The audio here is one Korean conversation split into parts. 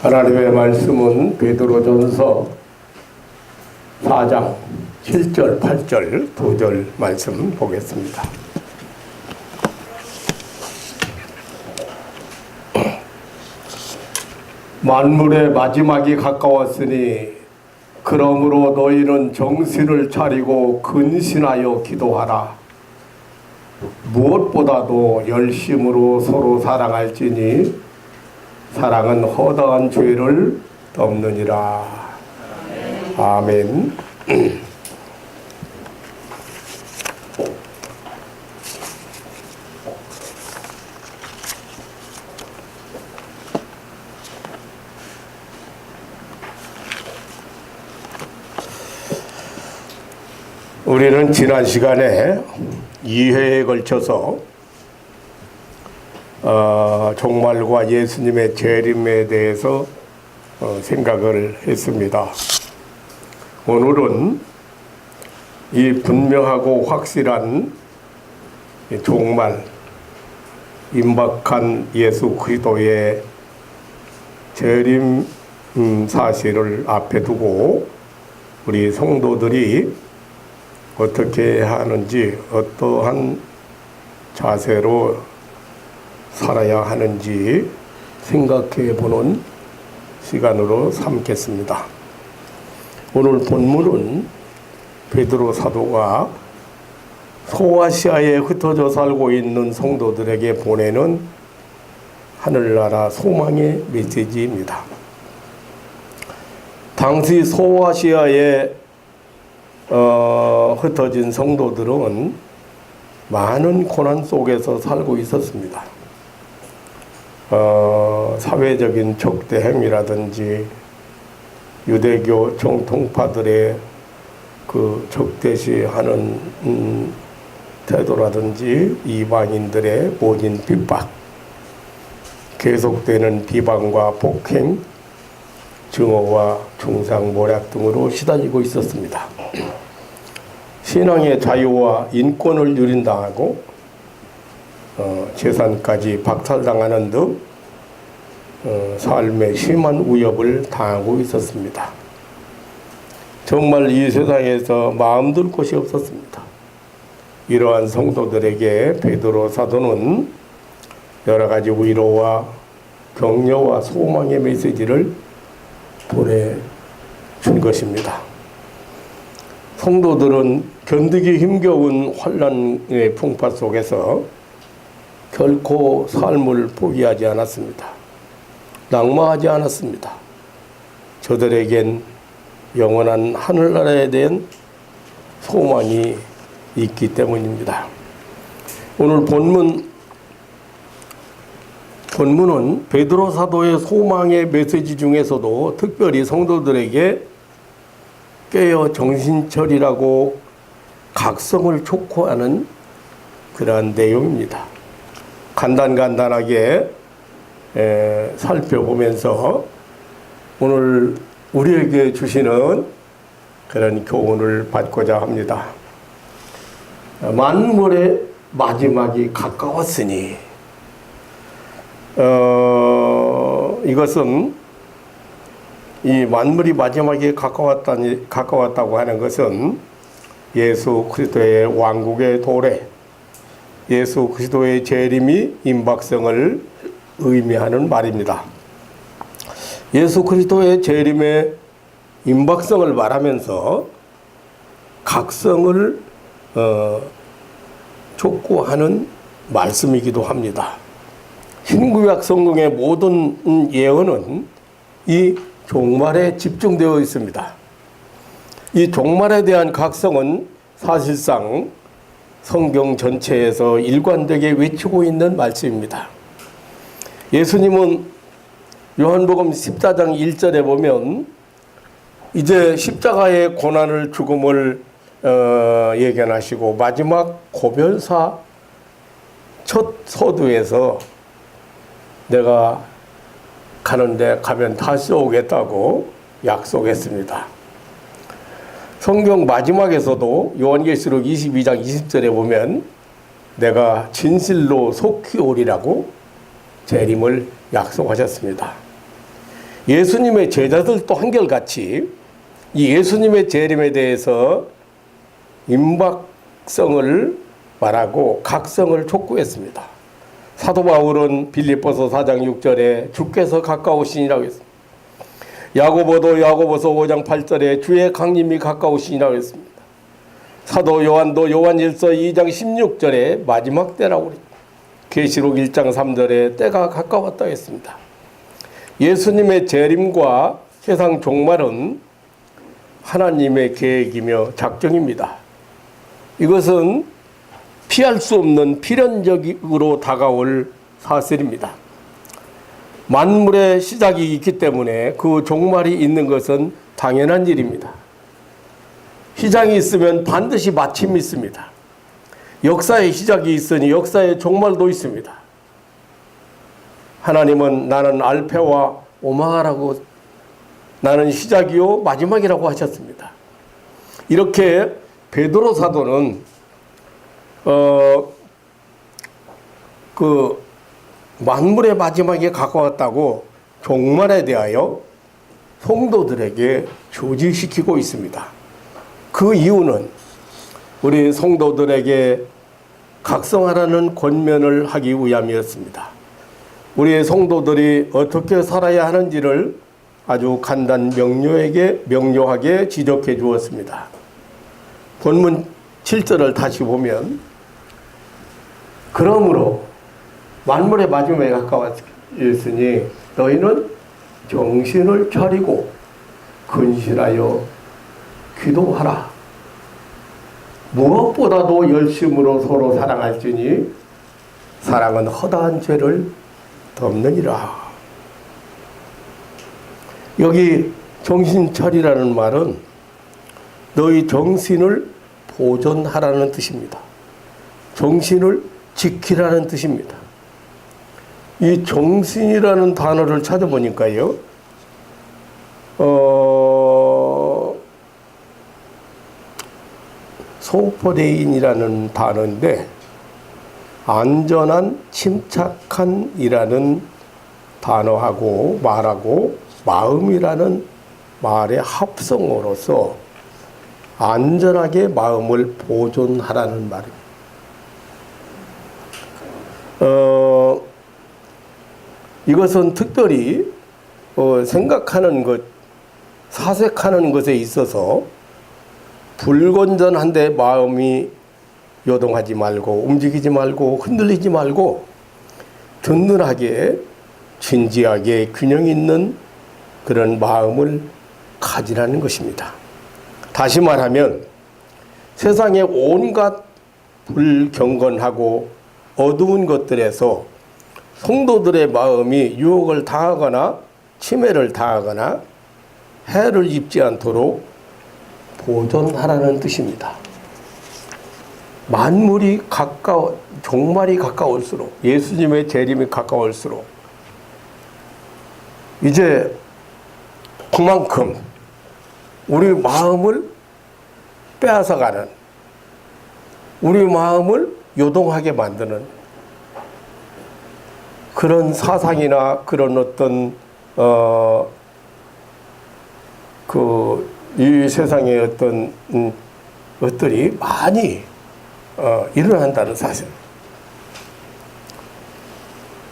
하나님의 말씀은 베드로전서 4장 7절, 8절, 2절 말씀 보겠습니다. 만물의 마지막이 가까웠으니 그러므로 너희는 정신을 차리고 근신하여 기도하라. 무엇보다도 열심으로 서로 사랑할지니 사랑은 허다한 죄를 덮느니라. 아멘. 우리는 지난 시간에 2회에 걸쳐서 종말과 예수님의 재림에 대해서 생각을 했습니다. 오늘은 이 분명하고 확실한 종말, 임박한 예수 그리스도의 재림 사실을 앞에 두고 우리 성도들이 어떻게 하는지, 어떠한 자세로 살아야 하는지 생각해 보는 시간으로 삼겠습니다. 오늘 본문은 베드로 사도가 소아시아에 흩어져 살고 있는 성도들에게 보내는 하늘나라 소망의 메시지입니다. 당시 소아시아에 흩어진 성도들은 많은 고난 속에서 살고 있었습니다. 사회적인 적대행위라든지 유대교 정통파들의 그 적대시하는 태도라든지 이방인들의 모진 핍박, 계속되는 비방과 폭행, 증오와 중상모략 등으로 시달리고 있었습니다. 신앙의 자유와 인권을 유린당하고 재산까지 박탈당하는 등 삶에 심한 위협을 당하고 있었습니다. 정말 이 세상에서 마음둘 곳이 없었습니다. 이러한 성도들에게 베드로 사도는 여러 가지 위로와 격려와 소망의 메시지를 보내준 것입니다. 성도들은 견디기 힘겨운 환난의 풍파 속에서 결코 삶을 포기하지 않았습니다. 낙마하지 않았습니다. 저들에겐 영원한 하늘나라에 대한 소망이 있기 때문입니다. 오늘 본문은 베드로 사도의 소망의 메시지 중에서도 특별히 성도들에게 깨어 정신차리라고 각성을 촉구하는 그러한 내용입니다. 간단하게 살펴보면서 오늘 우리에게 주시는 그런 교훈을 받고자 합니다. 만물의 마지막이 가까웠으니, 이것은 이 만물이 마지막에 가까웠다고 하는 것은 예수 그리스도의 왕국의 도래, 예수 그리스도의 재림이 임박성을 의미하는 말입니다. 예수 그리스도의 재림의 임박성을 말하면서 각성을 촉구하는 말씀이기도 합니다. 신구약 성경의 모든 예언은 이 종말에 집중되어 있습니다. 이 종말에 대한 각성은 사실상 성경 전체에서 일관되게 외치고 있는 말씀입니다. 예수님은 요한복음 14장 1절에 보면 이제 십자가의 고난을, 죽음을 예견하시고 마지막 고별사 첫 서두에서 내가 가는데 가면 다시 오겠다고 약속했습니다. 성경 마지막에서도 요한계시록 22장 20절에 보면 내가 진실로 속히 오리라고 재림을 약속하셨습니다. 예수님의 제자들도 한결같이 이 예수님의 재림에 대해서 임박성을 말하고 각성을 촉구했습니다. 사도 바울은 빌립보서 4장 6절에 주께서 가까우시니라고 했습니다. 야고보도 야고보서 5장 8절에 주의 강림이 가까우시니라고 했습니다. 사도 요한도 요한 1서 2장 16절에 마지막 때라고 그랬습니다. 계시록 1장 3절에 때가 가까웠다고 했습니다. 예수님의 재림과 세상 종말은 하나님의 계획이며 작정입니다. 이것은 피할 수 없는 필연적으로 다가올 사실입니다. 만물의 시작이 있기 때문에 그 종말이 있는 것은 당연한 일입니다. 시작이 있으면 반드시 마침이 있습니다. 역사의 시작이 있으니 역사의 종말도 있습니다. 하나님은 나는 알페와 오마하라고, 나는 시작이요 마지막이라고 하셨습니다. 이렇게 베드로 사도는 그 만물의 마지막에 가까웠다고 종말에 대하여 성도들에게 조지시키고 있습니다. 그 이유는 우리 성도들에게 각성하라는 권면을 하기 위함이었습니다. 우리의 성도들이 어떻게 살아야 하는지를 아주 간단 명료하게 지적해 주었습니다. 본문 7절을 다시 보면, 그러므로 만물의 마지막에 가까웠으니 너희는 정신을 차리고 근실하여 기도하라. 무엇보다도 열심으로 서로 사랑할지니 사랑은 허다한 죄를 덮느니라. 여기 정신차리라는 말은 너희 정신을 보존하라는 뜻입니다. 정신을 지키라는 뜻입니다. 이 정신이라는 단어를 찾아보니까요, 소포대인이라는 단어인데 안전한, 침착한이라는 단어하고 말하고 마음이라는 말의 합성어로서 안전하게 마음을 보존하라는 말입니다. 이것은 특별히 생각하는 것, 사색하는 것에 있어서 불건전한데 마음이 요동하지 말고 움직이지 말고 흔들리지 말고 든든하게 진지하게 균형 있는 그런 마음을 가지라는 것입니다. 다시 말하면 세상의 온갖 불경건하고 어두운 것들에서 성도들의 마음이 유혹을 당하거나 침해를 당하거나 해를 입지 않도록 보존하라는 뜻입니다. 만물이 종말이 가까울수록, 예수님의 재림이 가까울수록 이제 그만큼 우리 마음을 빼앗아가는, 우리 마음을 요동하게 만드는 그런 사상이나 그런 어떤 이 세상의 어떤 것들이 많이 일어난다는 사실.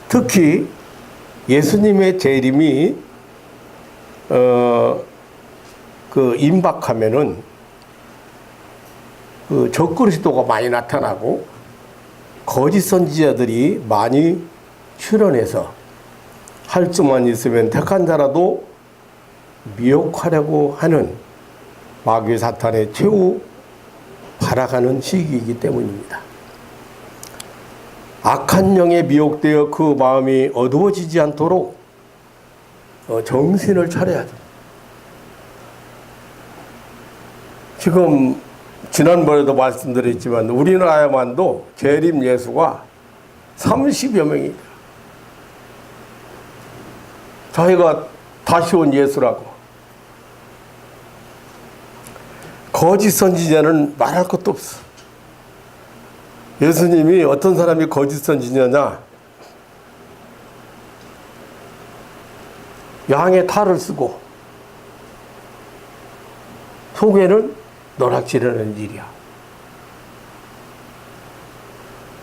특히 예수님의 재림이 임박하면은 적그리스도가 많이 나타나고 거짓 선지자들이 많이 출현해서 할 수만 있으면 택한 자라도 미혹하려고 하는 마귀 사탄의 최후 발악하는 시기이기 때문입니다. 악한 영에 미혹되어 그 마음이 어두워지지 않도록 정신을 차려야 됩니다. 지금 지난번에도 말씀드렸지만 우리나라에만도 재림 예수가 30여 명입니다. 자기가 다시 온 예수라고. 거짓 선지자는 말할 것도 없어. 예수님이 어떤 사람이 거짓 선지자냐? 양의 탈을 쓰고 속에는 노략질하는 일이야.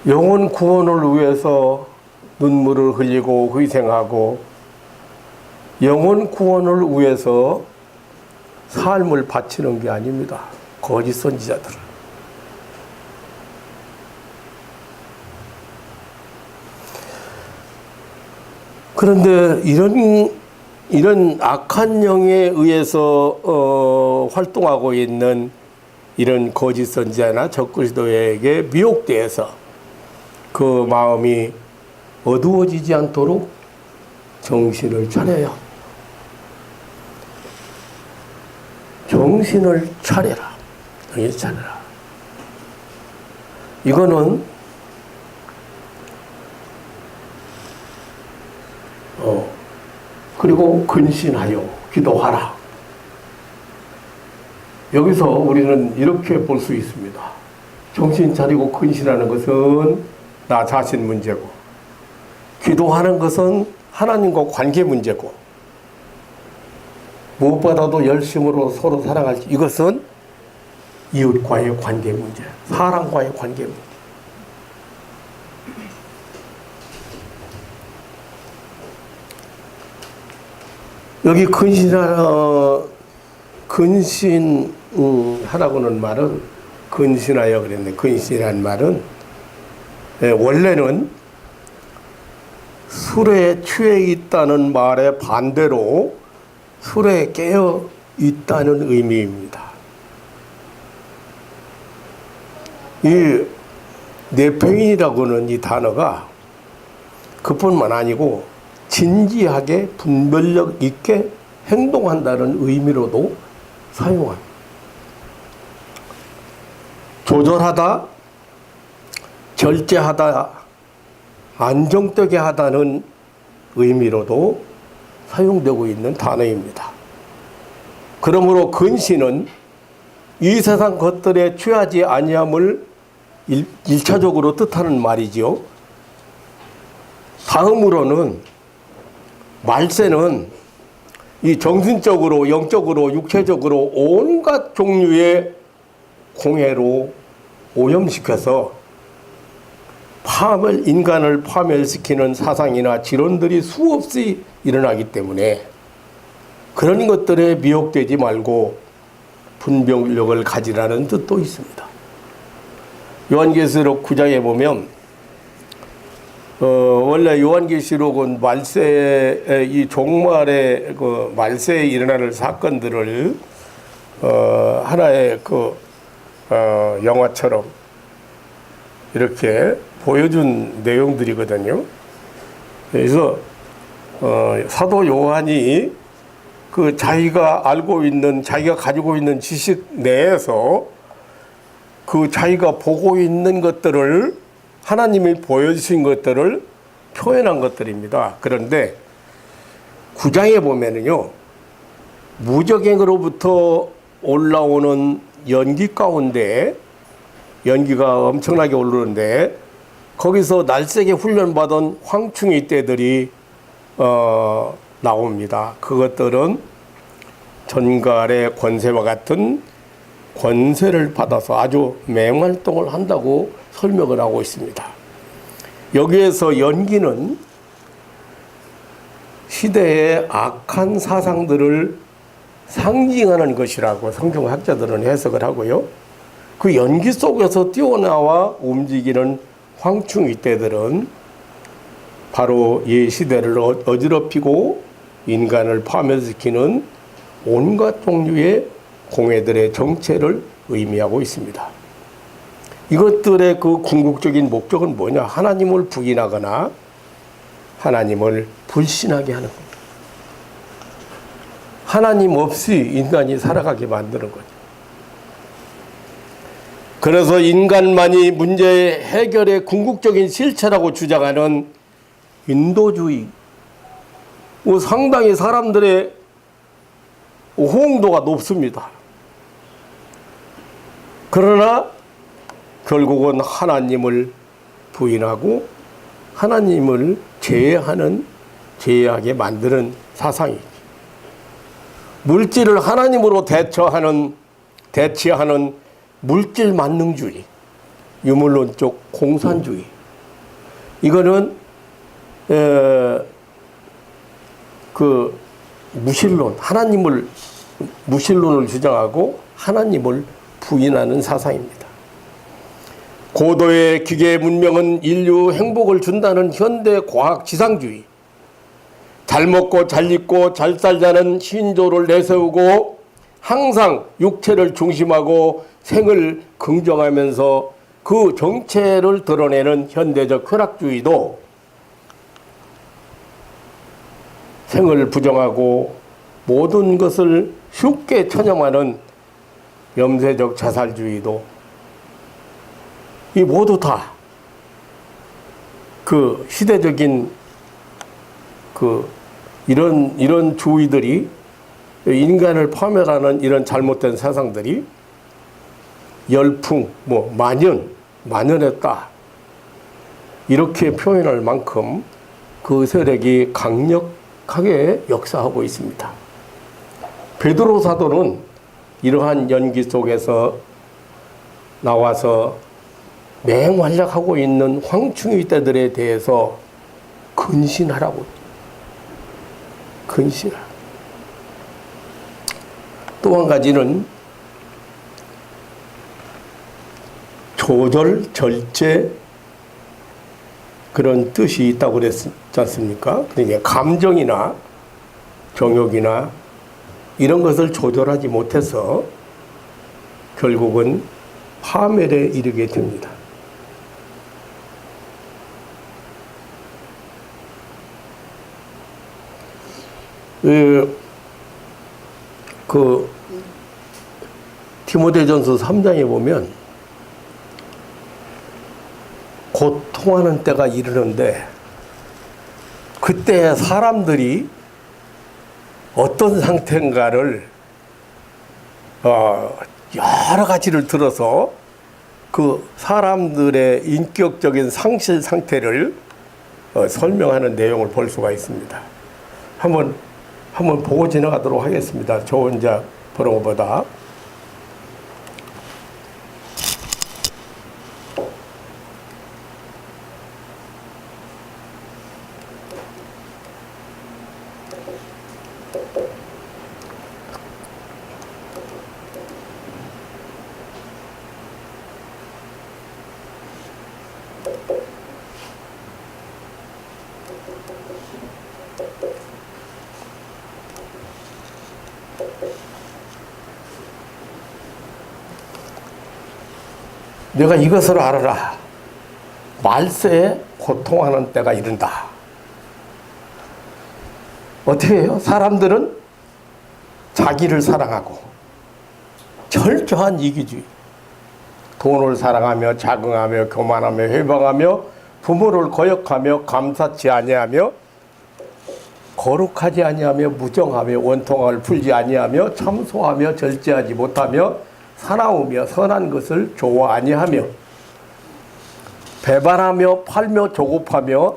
영혼 구원을 위해서 눈물을 흘리고 희생하고 영혼 구원을 위해서 삶을 바치는 게 아닙니다. 거짓 선지자들은. 그런데 이런 악한 영에 의해서 활동하고 있는 이런 거짓 선지자나 적그리스도에게 미혹되어서 그 마음이 어두워지지 않도록 정신을 차려요. 정신을 차려라. 정신 차려라. 이거는 그리고 근신하여 기도하라. 여기서 우리는 이렇게 볼 수 있습니다. 정신 차리고 근신하는 것은 나 자신 문제고, 기도하는 것은 하나님과 관계 문제고, 무엇보다도 열심으로 서로 사랑할 이것은 이웃과의 관계 문제, 사람과의 관계 문제. 여기 근신하라고는 말은 근신하여 그랬네. 근신이라는 말은 원래는 술에 취해 있다는 말의 반대로 술에 깨어 있다는 의미입니다. 이 내팽이라고는 이 단어가 그뿐만 아니고 진지하게 분별력 있게 행동한다는 의미로도 사용합니다. 조절하다, 절제하다, 안정되게 하다는 의미로도 사용되고 있는 단어입니다. 그러므로 근신은 이 세상 것들에 취하지 아니함을 일차적으로 뜻하는 말이지요. 다음으로는 말세는 이 정신적으로, 영적으로, 육체적으로 온갖 종류의 공해로 오염시켜서 인간을 파멸시키는 사상이나 지론들이 수없이 일어나기 때문에 그런 것들에 미혹되지 말고 분별력을 가지라는 뜻도 있습니다. 요한계시록 9장에 보면 원래 요한계시록은 말세의 이 종말의 그 말세에 일어날 사건들을 하나의 영화처럼 이렇게 보여준 내용들이거든요. 그래서 사도 요한이 그 자기가 가지고 있는 지식 내에서 그 자기가 보고 있는 것들을 하나님이 보여주신 것들을 표현한 것들입니다. 그런데 9장에 보면은요, 무적행으로부터 올라오는 연기 가운데 연기가 엄청나게 오르는데 거기서 날쌔게 훈련받은 황충이 떼들이 나옵니다. 그것들은 전갈의 권세와 같은 권세를 받아서 아주 맹활동을 한다고 설명을 하고 있습니다. 여기에서 연기는 시대의 악한 사상들을 상징하는 것이라고 성경학자들은 해석을 하고요. 그 연기 속에서 뛰어나와 움직이는 황충이 떼들은 바로 이 시대를 어지럽히고 인간을 파멸시키는 온갖 종류의 공회들의 정체를 의미하고 있습니다. 이것들의 그 궁극적인 목적은 뭐냐? 하나님을 부인하거나 하나님을 불신하게 하는 겁니다. 하나님 없이 인간이 살아가게 만드는 거죠. 그래서 인간만이 문제 해결의 궁극적인 실체라고 주장하는 인도주의, 상당히 사람들의 호응도가 높습니다. 그러나 결국은 하나님을 부인하고 하나님을 제외하게 만드는 사상이죠. 물질을 하나님으로 대체하는 물질 만능주의, 유물론적 공산주의. 이거는 그 무신론을 주장하고 하나님을 부인하는 사상입니다. 고도의 기계 문명은 인류 행복을 준다는 현대 과학 지상주의, 잘 먹고 잘 입고 잘 살자는 신조를 내세우고 항상 육체를 중심하고 생을 긍정하면서 그 정체를 드러내는 현대적 쾌락주의도 생을 부정하고 모든 것을 쉽게 천연하는 염세적 자살주의도 이 모두 다 그 시대적인 이런 주의들이 인간을 파멸하는 이런 잘못된 사상들이 열풍, 만연했다. 이렇게 표현할 만큼 그 세력이 강력하게 역사하고 있습니다. 베드로 사도는 이러한 연기 속에서 나와서 맹활약하고 있는 황충이 때들에 대해서 근신하라고. 근신하라. 또 한 가지는 조절, 절제 그런 뜻이 있다고 그랬지 않습니까? 그러니까 감정이나 정욕이나 이런 것을 조절하지 못해서 결국은 파멸에 이르게 됩니다. 디모데전서 3장에 보면 고통하는 때가 이르는데 그때 사람들이 어떤 상태인가를 여러 가지를 들어서 그 사람들의 인격적인 상실 상태를 설명하는 내용을 볼 수가 있습니다. 한번 보고 지나가도록 하겠습니다. 저 혼자 보는 것보다. 내가 이것을 알아라. 말세에 고통하는 때가 이른다. 어떻게 해요? 사람들은 자기를 사랑하고 철저한 이기주의, 돈을 사랑하며 자긍하며 교만하며 회방하며 부모를 거역하며 감사치 아니하며 거룩하지 아니하며 무정하며 원통함을 풀지 아니하며 참소하며 절제하지 못하며 사나우며 선한 것을 좋아 아니하며 배반하며 팔며 조급하며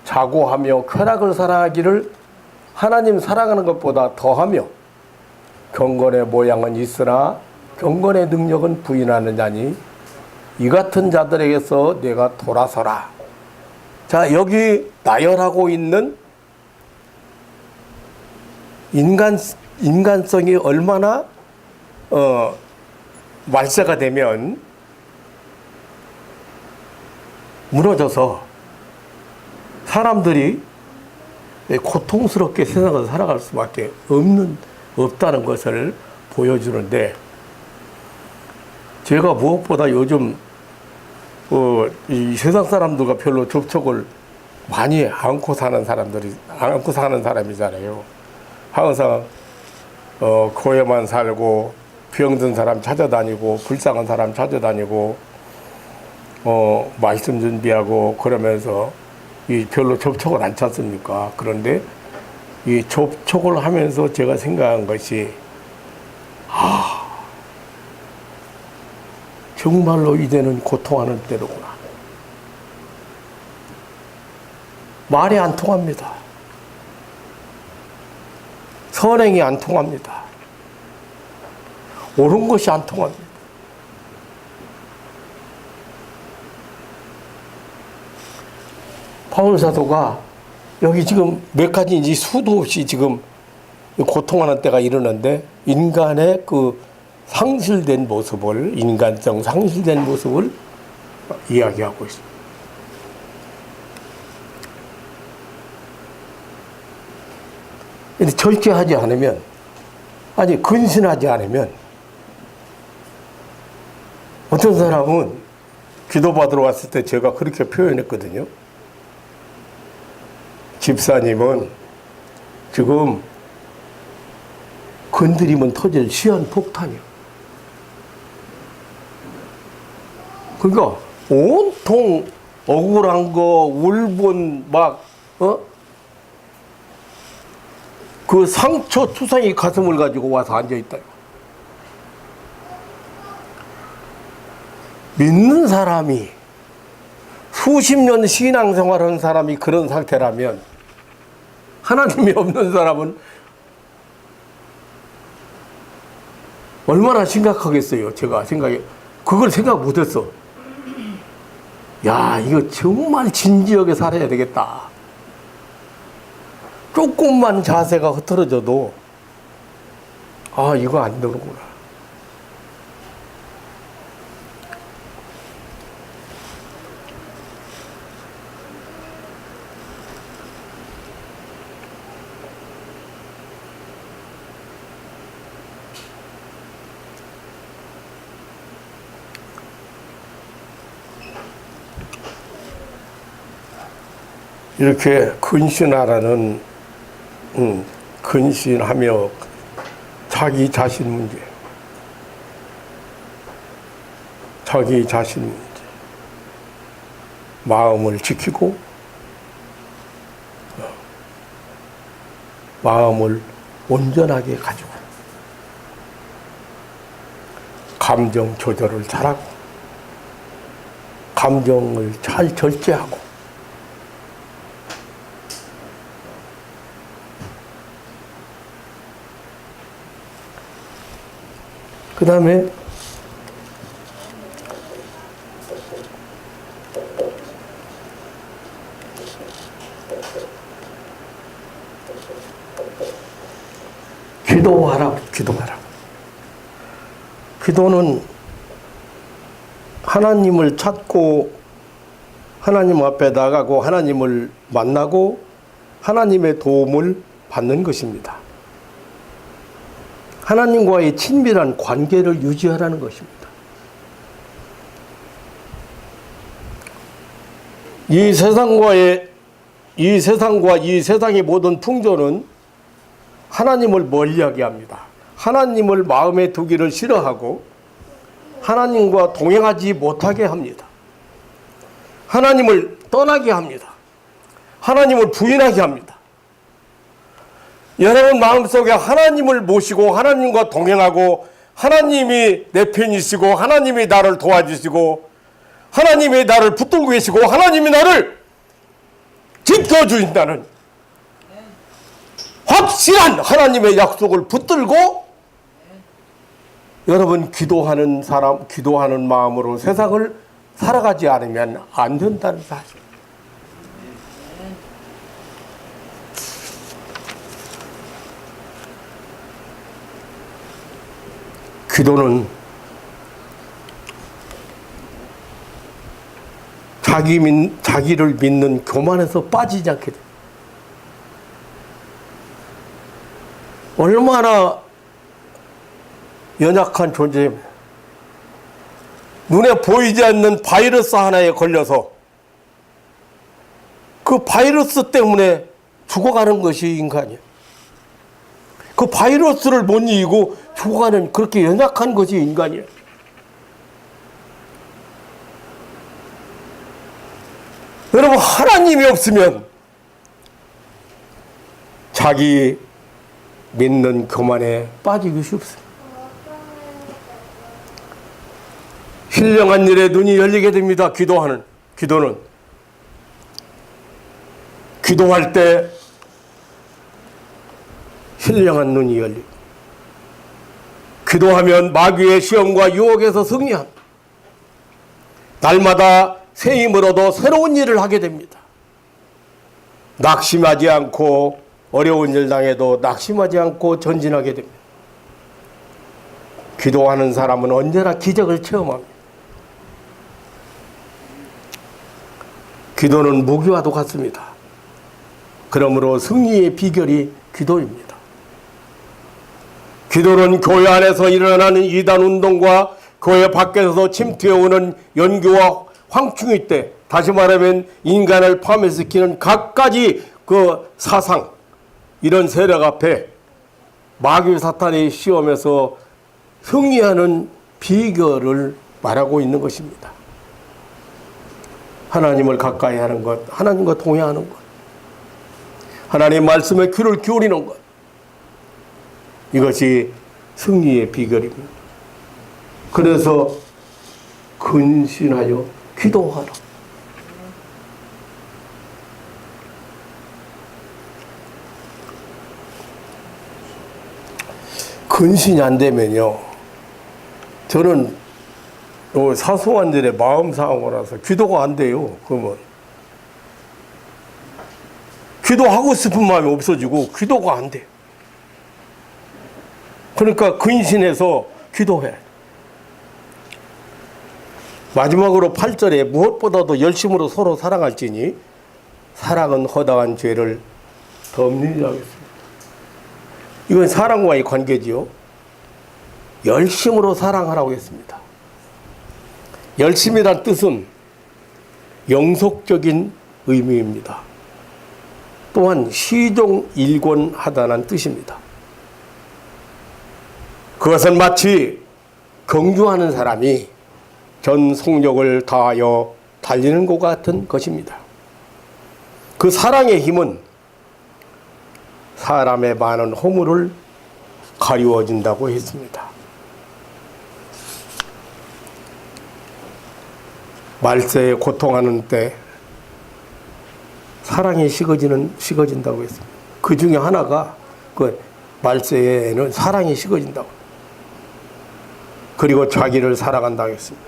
자고하며 쾌락을 사랑하기를 하나님 사랑하는 것보다 더하며 경건의 모양은 있으나 경건의 능력은 부인하느냐니 이 같은 자들에게서 내가 돌아서라. 자, 여기 나열하고 있는 인간성이 얼마나 말세가 되면 무너져서 사람들이 고통스럽게 세상을 살아갈 수밖에 없다는 것을 보여주는데, 제가 무엇보다 요즘 이 세상 사람들과 별로 접촉을 많이 않고 사는 사람이잖아요. 항상 고에만 살고 병든 사람 찾아다니고 불쌍한 사람 찾아다니고 말씀 준비하고 그러면서 별로 접촉을 안 찾습니까? 그런데 이 접촉을 하면서 제가 생각한 것이 정말로 이제는 고통하는 때로구나. 말이 안 통합니다. 선행이 안 통합니다. 옳은 것이 안 통합니다. 바울 사도가 여기 지금 몇 가지인지 수도 없이 지금 고통하는 때가 이르는데 인간의 그 상실된 모습을, 인간성 상실된 모습을 이야기하고 있습니다. 근데 절제하지 않으면, 아니 근신하지 않으면, 어떤 사람은 기도받으러 왔을 때 제가 그렇게 표현했거든요. 집사님은 지금 건드리면 터질 시한폭탄이요. 그러니까 온통 억울한 거, 울분 막 그 상처 투성이 가슴을 가지고 와서 앉아있다. 믿는 사람이, 수십 년 신앙생활한 사람이 그런 상태라면 하나님이 없는 사람은 얼마나 심각하겠어요. 제가 생각해, 그걸 생각 못했어. 야, 이거 정말 진지하게 살아야 되겠다. 조금만 자세가 흐트러져도 아, 이거 안 되는구나. 이렇게 근신하라는, 근신하며 자기 자신 문제, 자기 자신 문제, 마음을 지키고 마음을 온전하게 가지고 감정 조절을 잘하고 감정을 잘 절제하고 그 다음에 기도하라. 기도는 하나님을 찾고 하나님 앞에 나가고 하나님을 만나고 하나님의 도움을 받는 것입니다. 하나님과의 친밀한 관계를 유지하라는 것입니다. 이 세상과 이 세상의 모든 풍조는 하나님을 멀리하게 합니다. 하나님을 마음에 두기를 싫어하고 하나님과 동행하지 못하게 합니다. 하나님을 떠나게 합니다. 하나님을 부인하게 합니다. 여러분 마음속에 하나님을 모시고 하나님과 동행하고 하나님이 내 편이시고 하나님이 나를 도와주시고 하나님이 나를 붙들고 계시고 하나님이 나를 지켜주신다는 확실한 하나님의 약속을 붙들고 여러분 기도하는 사람, 기도하는 마음으로 세상을 살아가지 않으면 안 된다는 사실. 기도는 자기를 믿는 교만에서 빠지지 않게 됩니다. 얼마나 연약한 존재입니다. 눈에 보이지 않는 바이러스 하나에 걸려서 그 바이러스 때문에 죽어가는 것이 인간이에요. 그 바이러스를 못 이기고 죽어가는 그렇게 연약한 것이 인간이에요. 여러분 하나님이 없으면 자기 믿는 교만에 빠지기 쉽습니다. 신령한 일에 눈이 열리게 됩니다. 기도는 기도할 때 신령한 눈이 열리고 기도하면 마귀의 시험과 유혹에서 승리합니다. 날마다 새 힘을 얻어 새로운 일을 하게 됩니다. 낙심하지 않고 어려운 일 당해도 낙심하지 않고 전진하게 됩니다. 기도하는 사람은 언제나 기적을 체험합니다. 기도는 무기와도 같습니다. 그러므로 승리의 비결이 기도입니다. 기도는 교회 안에서 일어나는 이단 운동과 교회 밖에서 침투해오는 연교와 황충이 때, 다시 말하면 인간을 파멸시키는 갖가지 그 사상, 이런 세력 앞에 마귀 사탄의 시험에서 승리하는 비결을 말하고 있는 것입니다. 하나님을 가까이 하는 것, 하나님과 동행하는 것, 하나님의 말씀에 귀를 기울이는 것, 이것이 승리의 비결입니다. 그래서 근신하여 기도하라. 근신이 안 되면요, 저는 사소한 일에 마음 상하고 나서 기도가 안 돼요. 그러면 기도하고 싶은 마음이 없어지고 기도가 안 돼요. 그러니까 근신해서 기도해. 마지막으로 8절에 무엇보다도 열심으로 서로 사랑할지니 사랑은 허다한 죄를 덮느니라 하겠습니다. 이건 사랑과의 관계지요. 열심으로 사랑하라고 했습니다. 열심이란 뜻은 영속적인 의미입니다. 또한 시종일권하다는 뜻입니다. 그것은 마치 경주하는 사람이 전 속력을 다하여 달리는 것 같은 것입니다. 그 사랑의 힘은 사람의 많은 허물을 가리워진다고 했습니다. 말세에 고통하는 때 사랑이 식어진다고 했습니다. 그 중에 하나가 그 말세에는 사랑이 식어진다고. 그리고 자기를 사랑한다고 했습니다.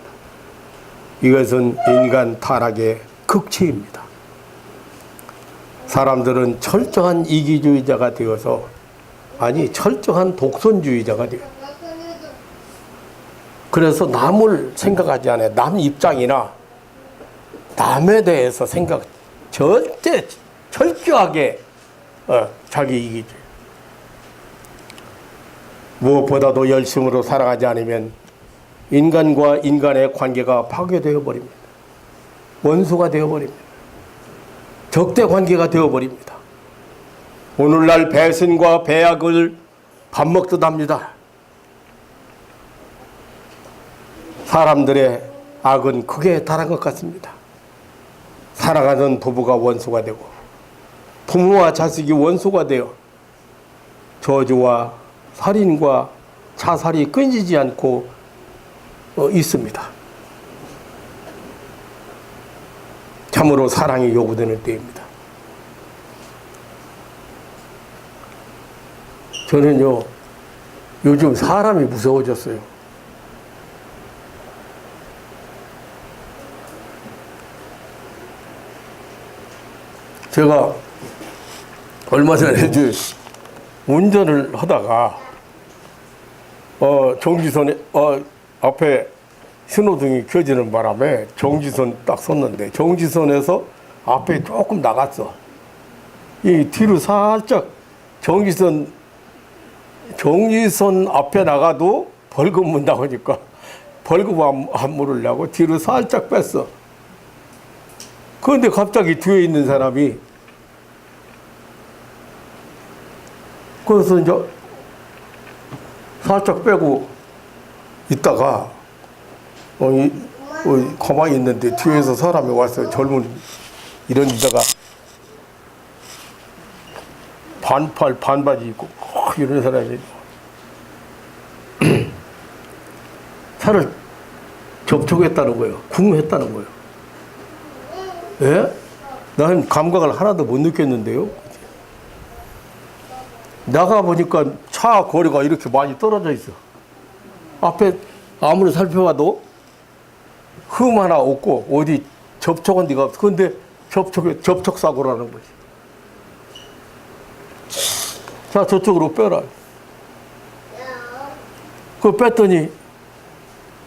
이것은 인간 타락의 극치입니다. 사람들은 철저한 이기주의자가 되어서, 아니 철저한 독선주의자가 되어요. 그래서 남을 생각하지 않아요. 남 입장이나 남에 대해서 절대 철저하게 자기 이기주의. 무엇보다도 열심으로 살아가지 않으면 인간과 인간의 관계가 파괴되어 버립니다. 원수가 되어 버립니다. 적대 관계가 되어 버립니다. 오늘날 배신과 배약을 밥 먹듯 합니다. 사람들의 악은 크게 달한 것 같습니다. 사랑하는 부부가 원수가 되고 부모와 자식이 원수가 되어 저주와 살인과 자살이 끊이지 않고 있습니다. 참으로 사랑이 요구되는 때입니다. 저는요, 요즘 사람이 무서워졌어요. 제가 얼마 전에 운전을 하다가 정지선에 앞에 신호등이 켜지는 바람에 정지선 딱 섰는데 정지선에서 앞에 조금 나갔어. 이 뒤로 살짝 정지선 앞에 나가도 벌금 문다고 하니까 벌금 안 물으려고 뒤로 살짝 뺐어. 그런데 갑자기 뒤에 있는 사람이 그래서 이제 살짝 빼고 있다가 가만히 있는데 뒤에서 사람이 왔어요. 젊은 이런 데다가 반팔 반바지 입고 이런 사람이 차를 접촉했다는 거예요. 궁했다는 거예요. 예? 난 감각을 하나도 못 느꼈는데요. 나가 보니까 차 거리가 이렇게 많이 떨어져 있어. 앞에 아무리 살펴봐도 흠 하나 없고 어디 접촉한 데가 없어. 근데 접촉 사고라는 거지. 자, 저쪽으로 빼라. 그거 뺐더니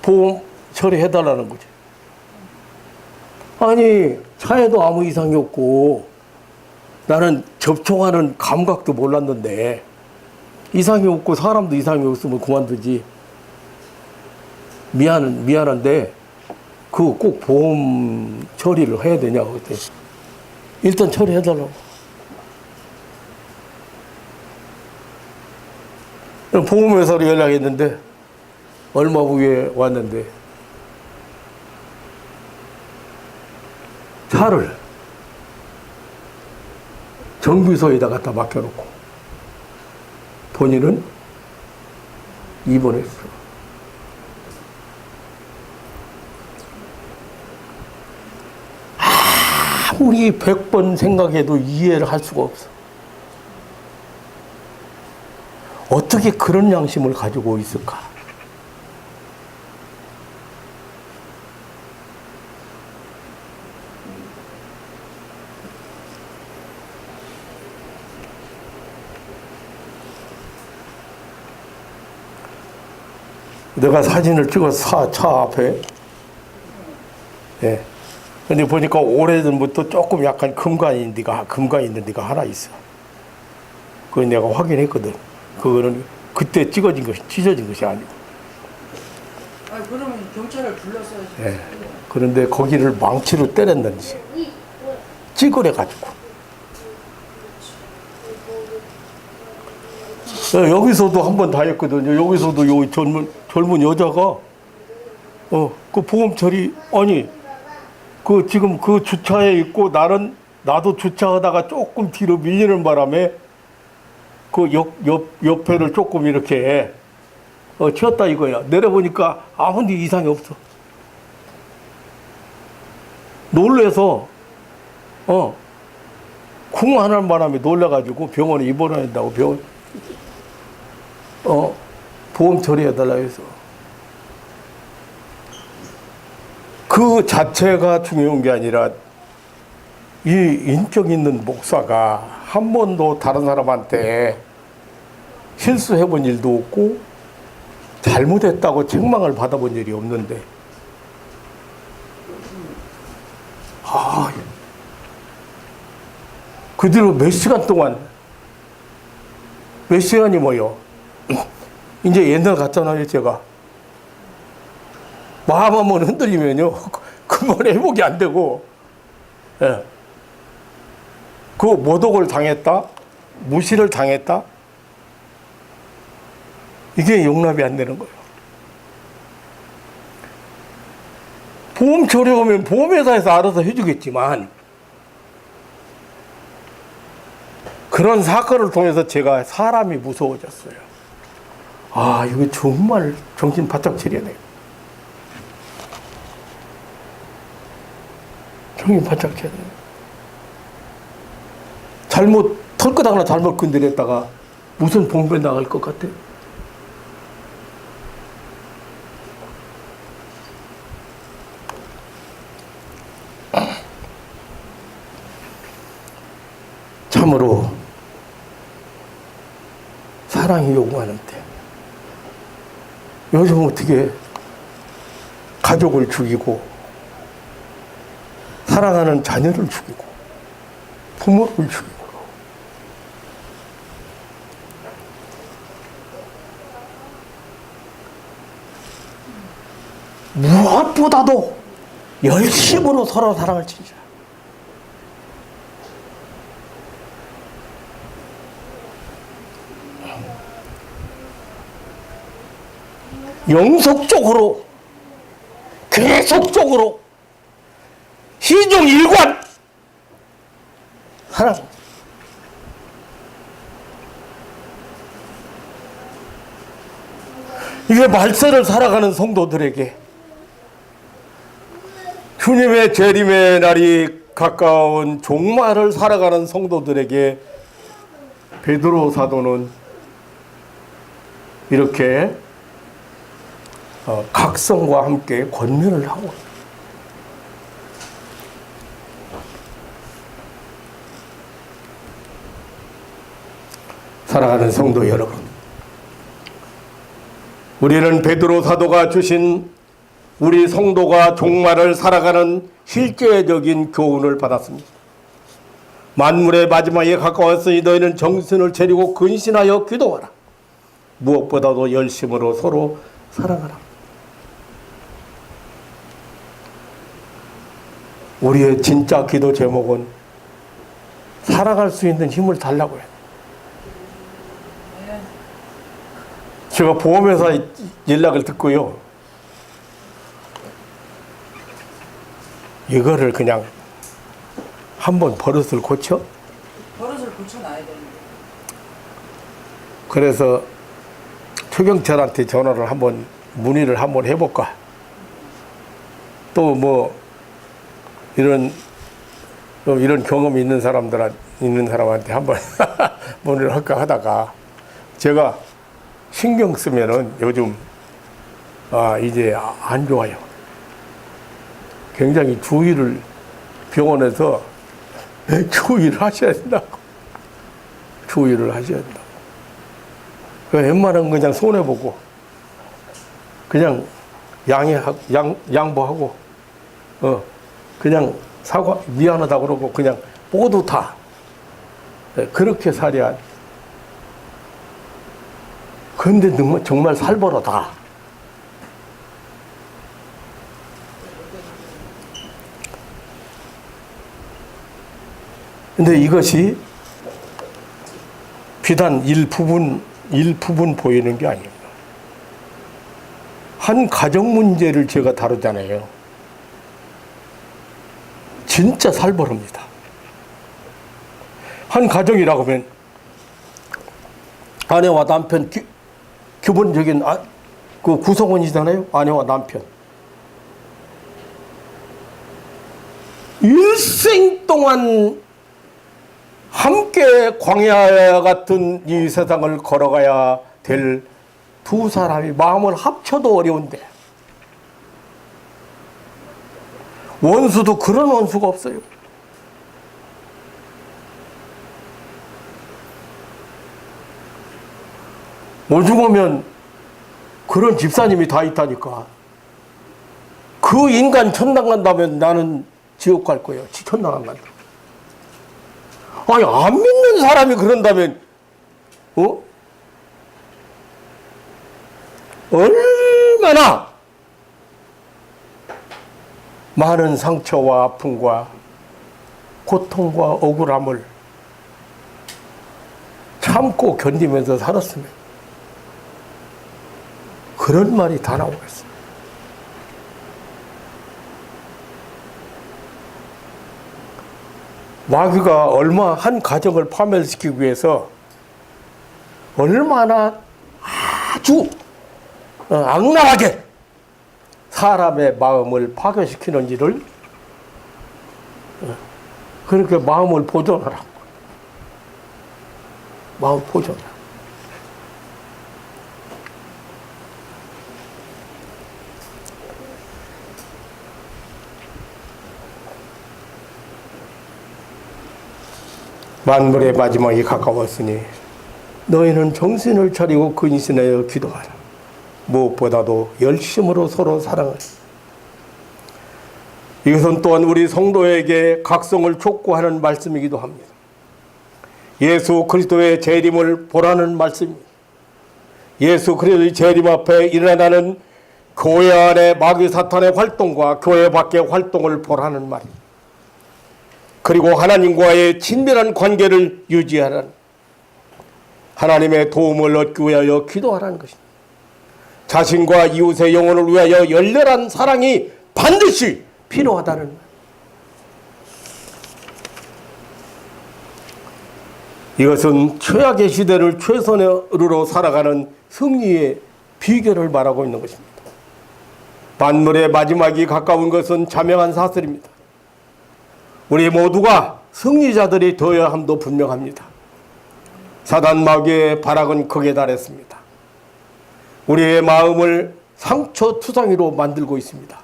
보험 처리해달라는 거지. 아니, 차에도 아무 이상이 없고 나는 접촉하는 감각도 몰랐는데 이상이 없고 사람도 이상이 없으면 그만두지. 미안한데 그거 꼭 보험 처리를 해야 되냐고 그랬더니 일단 처리해달라고. 보험회사로 연락했는데 얼마 후에 왔는데 차를 정비소에다 갖다 맡겨놓고 본인은 입원했어. 아무리 100번 생각해도 이해를 할 수가 없어. 어떻게 그런 양심을 가지고 있을까? 내가 사진을 찍어서 차 앞에. 예. 근데 보니까 오래전부터 조금 약간 금가 있는 데가 하나 있어. 그걸 내가 확인했거든. 그거는 그때 찢어진 것이 아니고. 아, 그러면 경찰을 불렀어야지. 예. 그런데 거기를 망치로 때렸는지 찌그레가지고. 여기서도 한 번 당했거든요. 여기서도 요 젊은 여자가 그 보험 처리 아니 그 지금 그 주차에 있고 나도 주차하다가 조금 뒤로 밀리는 바람에 그 옆에를 조금 이렇게 치웠다 이거야. 내려보니까 아무 이상이 없어. 놀래서 쿵 하는 바람에 놀래가지고 병원에 입원해야 된다고 보험 처리해달라고 해서. 그 자체가 중요한 게 아니라 이 인격 있는 목사가 한 번도 다른 사람한테 실수해 본 일도 없고 잘못했다고 책망을 받아본 일이 없는데 그 뒤로 몇 시간 동안 몇 시간이 뭐요? 이제 옛날 같잖아요. 제가 마음 한번 흔들리면요 그만 회복이 안 되고, 예. 그 모독을 당했다, 무시를 당했다, 이게 용납이 안 되는 거예요. 보험 처리하면 보험회사에서 알아서 해주겠지만 그런 사건을 통해서 제가 사람이 무서워졌어요. 아, 이거 정말 정신 바짝 차려야 돼요. 정신 바짝 차려야 돼요. 털끝 하나 잘못 건드렸다가 무슨 봉변 나갈 것 같아요. 참으로 사랑이 요구하는 때 요즘 어떻게 가족을 죽이고 사랑하는 자녀를 죽이고 부모를 죽이고 무엇보다도 열심으로 서로 사랑을 지니자. 영속적으로 계속적으로 희종일관 사랑. 이게 말세를 살아가는 성도들에게 주님의 재림의 날이 가까운 종말을 살아가는 성도들에게 베드로 사도는 이렇게 각성과 함께 권면을 하고 사랑하는 성도 여러분, 우리는 베드로 사도가 주신 우리 성도가 종말을 살아가는 실제적인 교훈을 받았습니다. 만물의 마지막에 가까웠으니 너희는 정신을 차리고 근신하여 기도하라. 무엇보다도 열심으로 서로 사랑하라. 우리의 진짜 기도 제목은 사랑할 수 있는 힘을 달라고 해요. 제가 보험회사 연락을 듣고요, 이거를 그냥 한번 버릇을 고쳐? 버릇을 고쳐놔야 되는데. 그래서 최경철한테 전화를 한번 문의를 한번 해볼까? 또 뭐 이런 경험이 있는 사람한테 한번 문의를 할까 하다가 제가 신경 쓰면은 요즘 이제 안 좋아요. 굉장히 주의를 병원에서 주의를 하셔야 된다고. 주의를 하셔야 된다고. 웬만하면 그냥 손해보고 그냥 양보하고 그냥 사과 미안하다고 그러고 그냥 모두 다 그렇게 살아야. 그런데 정말 살벌하다. 근데 이것이 비단 일부분 보이는 게 아닙니다. 한 가정 문제를 제가 다루잖아요. 진짜 살벌합니다. 한 가정이라고 하면 아내와 남편 기본적인 그 구성원이잖아요. 아내와 남편. 일생 동안 함께 광야 같은 이 세상을 걸어가야 될 두 사람이 마음을 합쳐도 어려운데 원수도 그런 원수가 없어요. 오죽 오면 그런 집사님이 다 있다니까. 그 인간 천당 간다면 나는 지옥 갈 거예요. 천당 안 간다. 아니, 안 믿는 사람이 그런다면 얼마나 많은 상처와 아픔과 고통과 억울함을 참고 견디면서 살았으면 그런 말이 다 나오겠어요. 마귀가 한 가정을 파멸시키기 위해서 얼마나 아주 악랄하게 사람의 마음을 파괴시키는지를 그렇게 마음을 보존하라. 마음 보존하라. 만물의 마지막이 가까웠으니 너희는 정신을 차리고 근신하여 기도하라. 무엇보다도 열심으로 서로 사랑하라. 이것은 또한 우리 성도에게 각성을 촉구하는 말씀이기도 합니다. 예수 그리스도의 재림을 보라는 말씀입니다. 예수 그리스도의 재림 앞에 일어나는 교회 안의 마귀 사탄의 활동과 교회 밖의 활동을 보라는 말입니다. 그리고 하나님과의 친밀한 관계를 유지하라는, 하나님의 도움을 얻기 위하여 기도하라는 것입니다. 자신과 이웃의 영혼을 위하여 열렬한 사랑이 반드시 필요하다는 말. 이것은 최악의 시대를 최선으로 살아가는 승리의 비결을 말하고 있는 것입니다. 만물의 마지막이 가까운 것은 자명한 사실입니다. 우리 모두가 승리자들이 되어야 함도 분명합니다. 사단 마귀의 발악은 극에 달했습니다. 우리의 마음을 상처투성이로 만들고 있습니다.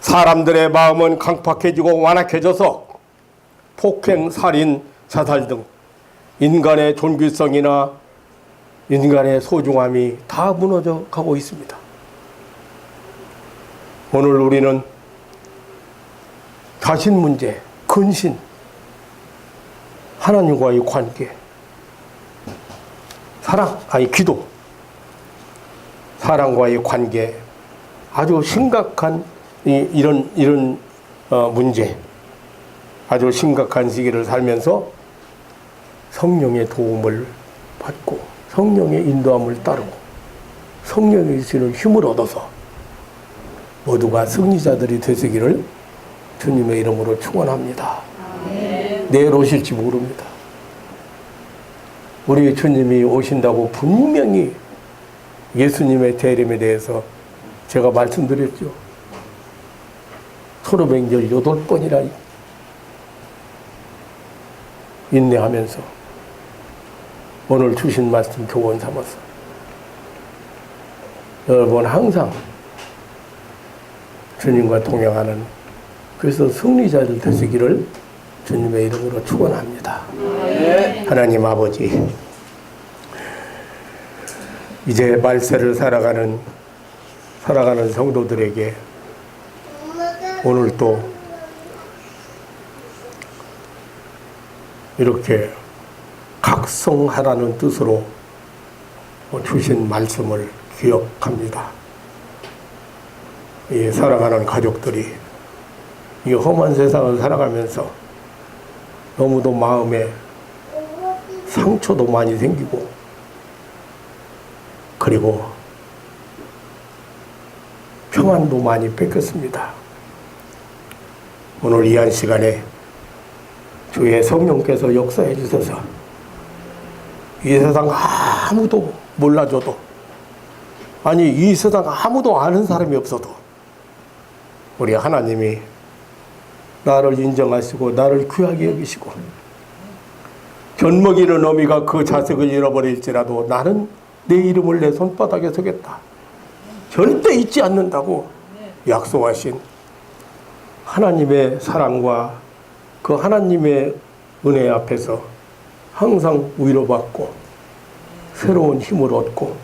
사람들의 마음은 강팍해지고 완악해져서 폭행, 살인, 자살 등 인간의 존귀성이나 인간의 소중함이 다 무너져 가고 있습니다. 오늘 우리는 자신 문제, 근신, 하나님과의 관계, 기도, 사랑과의 관계, 아주 심각한 이런 문제, 아주 심각한 시기를 살면서 성령의 도움을 받고 성령의 인도함을 따르고 성령이 주시는 힘을 얻어서 모두가 승리자들이 되시기를 주님의 이름으로 축원합니다. 내일 오실지 모릅니다. 우리 주님이 오신다고 분명히 예수님의 재림에 대해서 제가 말씀드렸죠. 서로맹절 8번이나 인내하면서 오늘 주신 말씀 교훈 삼아서 여러분 항상 주님과 동행하는, 그래서 승리자들 되시기를 주님의 이름으로 축원합니다. 하나님 아버지, 이제 말세를 살아가는 성도들에게 오늘 또 이렇게 각성하라는 뜻으로 주신 말씀을 기억합니다. 이 살아가는 가족들이 이 험한 세상을 살아가면서 너무도 마음에 상처도 많이 생기고, 그리고 평안도 많이 뺏겼습니다. 오늘 이 한 시간에 주의 성령께서 역사해 주셔서 이 세상 아무도 몰라줘도, 아니 이 세상 아무도 아는 사람이 없어도 우리 하나님이 나를 인정하시고 나를 귀하게 여기시고, 젖먹이는 어미가 그 자식을 잃어버릴지라도 나는 내 이름을 내 손바닥에 서겠다, 절대 잊지 않는다고 약속하신 하나님의 사랑과 그 하나님의 은혜 앞에서 항상 위로받고 새로운 힘을 얻고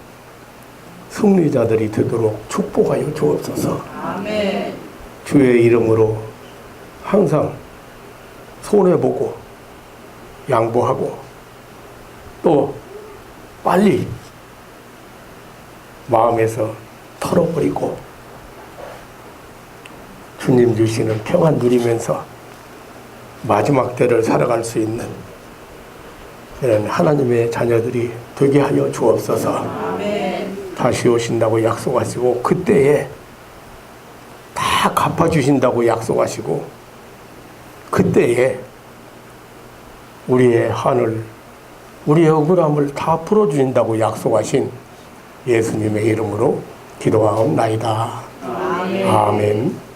승리자들이 되도록 축복하여 주옵소서. 아멘. 주의 이름으로 항상 손해보고 양보하고 또 빨리 마음에서 털어버리고 주님 주시는 평안 누리면서 마지막 때를 살아갈 수 있는 이런 하나님의 자녀들이 되게 하여 주옵소서. 아멘. 다시 오신다고 약속하시고 그때에 다 갚아주신다고 약속하시고 그때에 우리의 한을, 우리의 억울함을 다 풀어주신다고 약속하신 예수님의 이름으로 기도하옵나이다. 아멘.